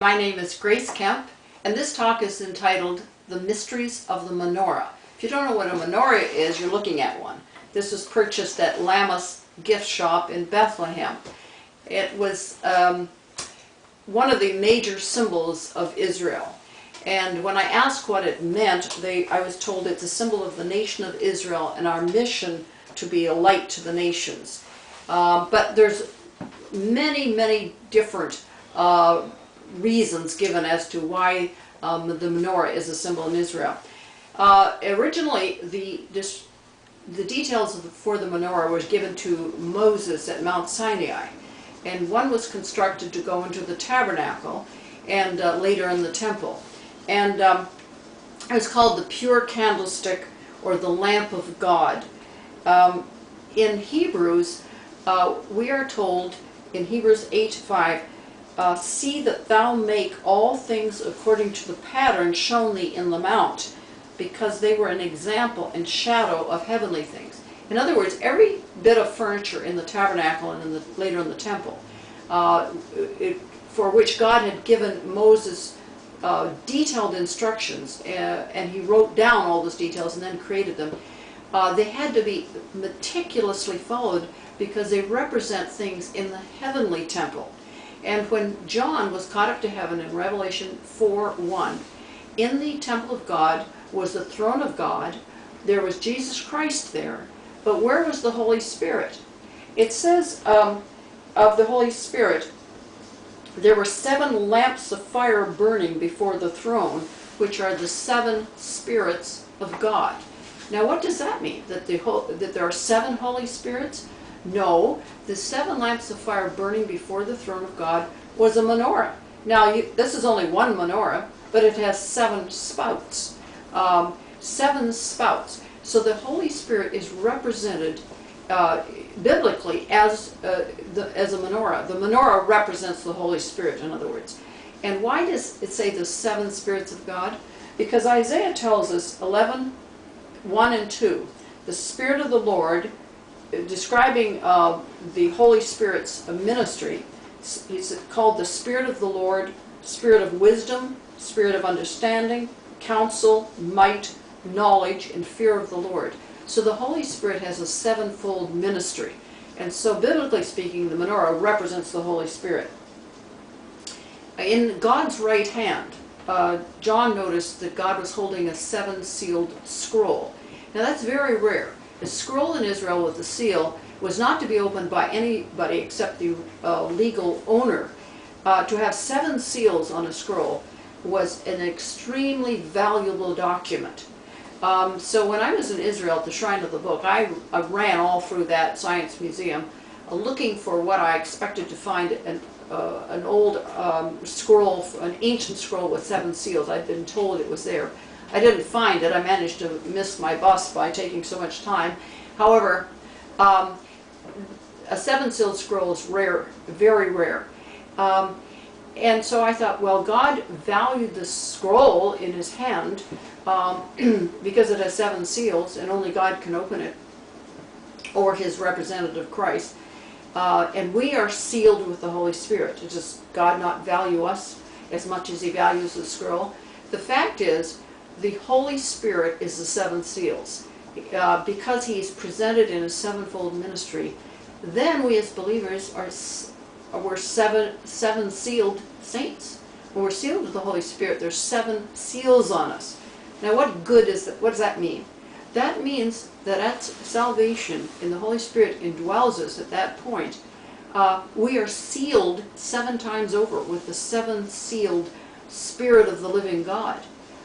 My name is Grace Kemp, and this talk is entitled The Mysteries of the Menorah. If you don't know what a menorah is, you're looking at one. This was purchased at Lammas gift shop in Bethlehem. It was one of the major symbols of Israel. And when I asked what it meant, I was told it's a symbol of the nation of Israel and our mission to be a light to the nations. But there's many different reasons given as to why the menorah is a symbol in Israel. Originally, the details for the menorah were given to Moses at Mount Sinai, and one was constructed to go into the tabernacle and later in the temple. And it was called the pure candlestick, or the lamp of God. In Hebrews, we are told in Hebrews 8:5, see that thou make all things according to the pattern shown thee in the mount, because they were an example and shadow of heavenly things. In other words, every bit of furniture in the tabernacle and later in the temple, for which God had given Moses detailed instructions, and he wrote down all those details and then created them, they had to be meticulously followed because they represent things in the heavenly temple. And when John was caught up to heaven in Revelation 4:1, in the temple of God was the throne of God. There was Jesus Christ there. But where was the Holy Spirit? It says of the Holy Spirit, there were 7 lamps of fire burning before the throne, which are the 7 spirits of God. Now what does that mean? That there are 7 Holy Spirits? No, the 7 lamps of fire burning before the throne of God was a menorah. Now, this is only one menorah, but it has 7 spouts. 7 spouts. So the Holy Spirit is represented biblically as a menorah. The menorah represents the Holy Spirit, in other words. And why does it say the 7 spirits of God? Because Isaiah tells us, 11:1 and 2, the Spirit of the Lord, describing the Holy Spirit's ministry, he's called the Spirit of the Lord, Spirit of wisdom, Spirit of understanding, counsel, might, knowledge, and fear of the Lord. So the Holy Spirit has a 7-fold ministry. And so biblically speaking, the menorah represents the Holy Spirit. In God's right hand, John noticed that God was holding a 7-sealed scroll. Now that's very rare. A scroll in Israel with a seal was not to be opened by anybody except the legal owner. To have 7 seals on a scroll was an extremely valuable document. So when I was in Israel at the Shrine of the Book, I ran all through that science museum looking for what I expected to find, an old scroll, an ancient scroll with 7 seals. I'd been told it was there. I didn't find it. I managed to miss my bus by taking so much time. However, a 7-sealed scroll is rare, very rare. And so I thought, well, God valued the scroll in his hand because it has 7 seals and only God can open it, or his representative Christ. And we are sealed with the Holy Spirit. Does God not value us as much as he values the scroll? The fact is, the Holy Spirit is the 7 seals. Because he is presented in a 7-fold ministry, then we as believers we're 7 sealed saints. When we're sealed with the Holy Spirit, there's 7 seals on us. Now what good is that? What does that mean? That means that at salvation, and the Holy Spirit indwells us at that point, we are sealed 7 times over with the 7-sealed Spirit of the living God.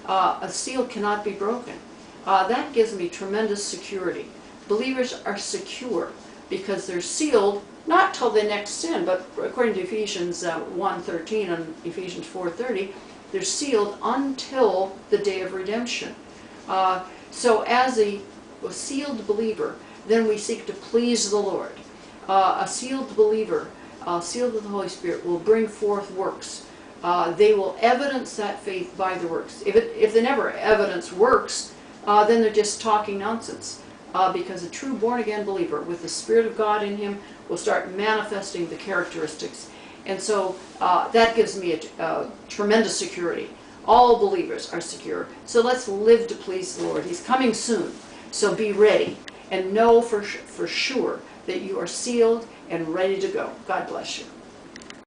A seal cannot be broken. That gives me tremendous security. Believers are secure because they're sealed, not till the next sin, but according to Ephesians 1:13 and Ephesians 4:30, they're sealed until the day of redemption. So as a sealed believer, then we seek to please the Lord. A sealed believer, sealed with the Holy Spirit, will bring forth works. They will evidence that faith by the works. If they never evidence works, then they're just talking nonsense. Because a true born-again believer with the Spirit of God in him will start manifesting the characteristics. And so that gives me a tremendous security. All believers are secure. So let's live to please the Lord. He's coming soon. So be ready and know for sure that you are sealed and ready to go. God bless you.